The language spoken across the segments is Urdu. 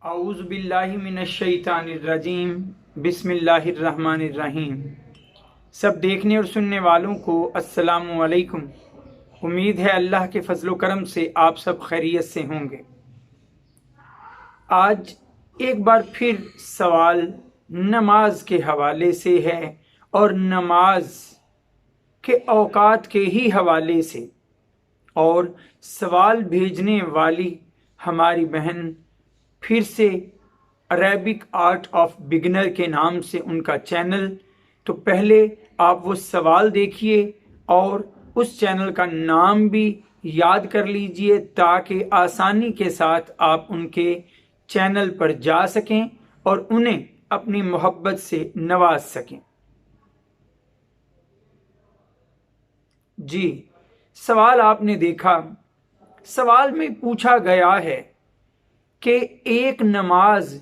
اعوذ باللہ من الشیطان الرجیم بسم اللہ الرحمن الرحیم۔ سب دیکھنے اور سننے والوں کو السلام علیکم۔ امید ہے اللہ کے فضل و کرم سے آپ سب خیریت سے ہوں گے۔ آج ایک بار پھر سوال نماز کے حوالے سے ہے اور نماز کے اوقات کے ہی حوالے سے، اور سوال بھیجنے والی ہماری بہن پھر سے عربک آرٹ آف بگنر کے نام سے ان کا چینل، تو پہلے آپ وہ سوال دیکھیے اور اس چینل کا نام بھی یاد کر لیجئے تاکہ آسانی کے ساتھ آپ ان کے چینل پر جا سکیں اور انہیں اپنی محبت سے نواز سکیں۔ جی، سوال آپ نے دیکھا۔ سوال میں پوچھا گیا ہے کہ ایک نماز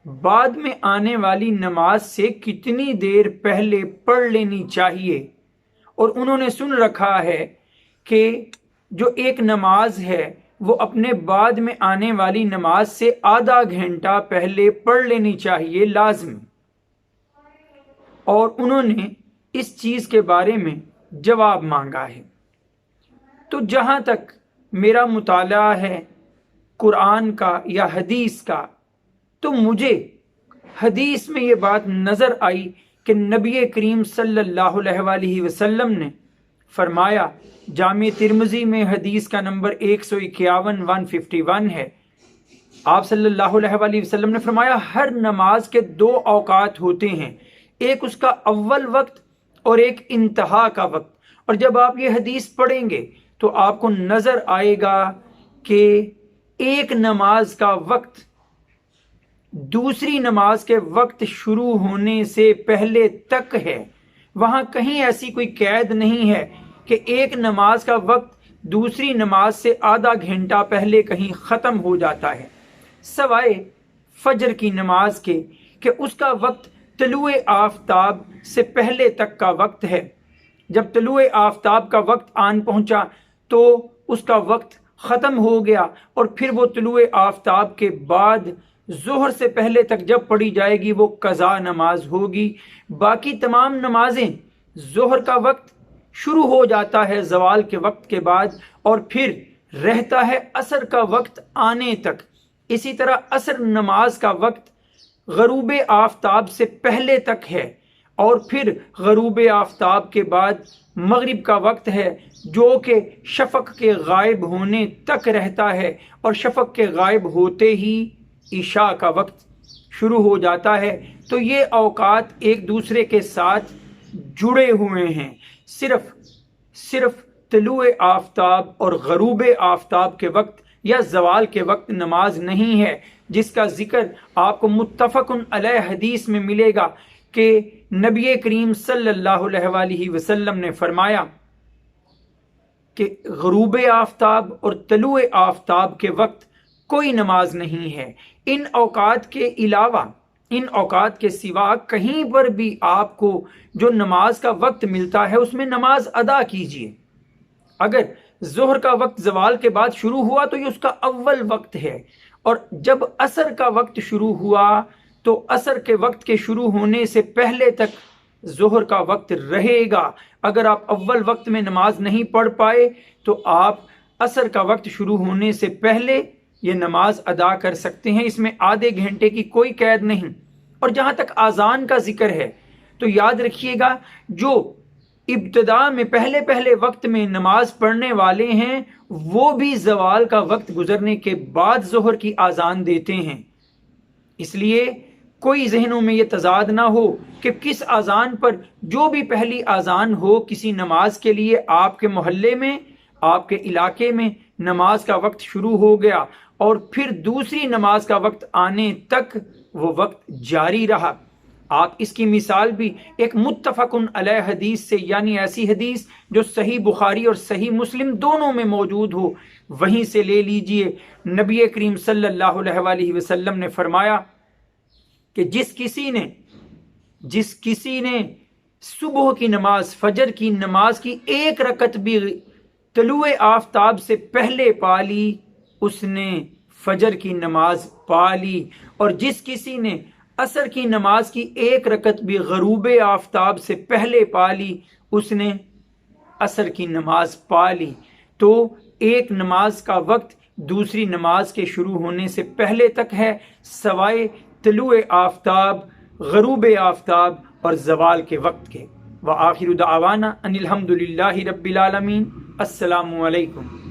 بعد میں آنے والی نماز سے کتنی دیر پہلے پڑھ لینی چاہیے، اور انہوں نے سن رکھا ہے کہ جو ایک نماز ہے وہ اپنے بعد میں آنے والی نماز سے آدھا گھنٹہ پہلے پڑھ لینی چاہیے لازم، اور انہوں نے اس چیز کے بارے میں جواب مانگا ہے۔ تو جہاں تک میرا مطالعہ ہے قرآن کا یا حدیث کا، تو مجھے حدیث میں یہ بات نظر آئی کہ نبی کریم صلی اللہ علیہ وآلہ وسلم نے فرمایا، جامع ترمذی میں حدیث کا نمبر 151 ہے، آپ صلی اللہ علیہ وآلہ وسلم نے فرمایا ہر نماز کے دو اوقات ہوتے ہیں، ایک اس کا اول وقت اور ایک انتہا کا وقت۔ اور جب آپ یہ حدیث پڑھیں گے تو آپ کو نظر آئے گا کہ ایک نماز کا وقت دوسری نماز کے وقت شروع ہونے سے پہلے تک ہے، وہاں کہیں ایسی کوئی قید نہیں ہے کہ ایک نماز کا وقت دوسری نماز سے آدھا گھنٹہ پہلے کہیں ختم ہو جاتا ہے، سوائے فجر کی نماز کے کہ اس کا وقت طلوع آفتاب سے پہلے تک کا وقت ہے۔ جب طلوع آفتاب کا وقت آن پہنچا تو اس کا وقت ختم ہو گیا، اور پھر وہ طلوع آفتاب کے بعد ظہر سے پہلے تک جب پڑھی جائے گی وہ قضا نماز ہوگی۔ باقی تمام نمازیں، ظہر کا وقت شروع ہو جاتا ہے زوال کے وقت کے بعد، اور پھر رہتا ہے عصر کا وقت آنے تک۔ اسی طرح عصر نماز کا وقت غروب آفتاب سے پہلے تک ہے، اور پھر غروب آفتاب کے بعد مغرب کا وقت ہے جو کہ شفق کے غائب ہونے تک رہتا ہے، اور شفق کے غائب ہوتے ہی عشاء کا وقت شروع ہو جاتا ہے۔ تو یہ اوقات ایک دوسرے کے ساتھ جڑے ہوئے ہیں، صرف طلوع آفتاب اور غروب آفتاب کے وقت یا زوال کے وقت نماز نہیں ہے، جس کا ذکر آپ کو متفق علیہ حدیث میں ملے گا کہ نبی کریم صلی اللہ علیہ وآلہ وسلم نے فرمایا کہ غروب آفتاب اور طلوع آفتاب کے وقت کوئی نماز نہیں ہے۔ ان اوقات کے علاوہ، ان اوقات کے سوا کہیں پر بھی آپ کو جو نماز کا وقت ملتا ہے اس میں نماز ادا کیجیے۔ اگر ظہر کا وقت زوال کے بعد شروع ہوا تو یہ اس کا اول وقت ہے، اور جب عصر کا وقت شروع ہوا تو عصر کے وقت کے شروع ہونے سے پہلے تک ظہر کا وقت رہے گا۔ اگر آپ اول وقت میں نماز نہیں پڑھ پائے تو آپ عصر کا وقت شروع ہونے سے پہلے یہ نماز ادا کر سکتے ہیں، اس میں آدھے گھنٹے کی کوئی قید نہیں۔ اور جہاں تک اذان کا ذکر ہے تو یاد رکھیے گا، جو ابتدا میں پہلے وقت میں نماز پڑھنے والے ہیں وہ بھی زوال کا وقت گزرنے کے بعد ظہر کی اذان دیتے ہیں۔ اس لیے کوئی ذہنوں میں یہ تضاد نہ ہو کہ کس اذان پر، جو بھی پہلی اذان ہو کسی نماز کے لیے، آپ کے محلے میں، آپ کے علاقے میں نماز کا وقت شروع ہو گیا اور پھر دوسری نماز کا وقت آنے تک وہ وقت جاری رہا۔ آپ اس کی مثال بھی ایک متفق علیہ حدیث سے، یعنی ایسی حدیث جو صحیح بخاری اور صحیح مسلم دونوں میں موجود ہو، وہیں سے لے لیجئے۔ نبی کریم صلی اللہ علیہ وآلہ وسلم نے فرمایا کہ جس کسی نے صبح کی نماز، فجر کی نماز کی ایک رکعت بھی طلوع آفتاب سے پہلے پا لی، اس نے فجر کی نماز پا لی، اور جس کسی نے عصر کی نماز کی 1 رکعت بھی غروب آفتاب سے پہلے پا لی، اس نے عصر کی نماز پا لی۔ تو ایک نماز کا وقت دوسری نماز کے شروع ہونے سے پہلے تک ہے، سوائے طلوع آفتاب، غروب آفتاب اور زوال کے وقت کے۔ وآخر دعوانا ان الحمد للہ رب العالمین۔ السلام علیکم۔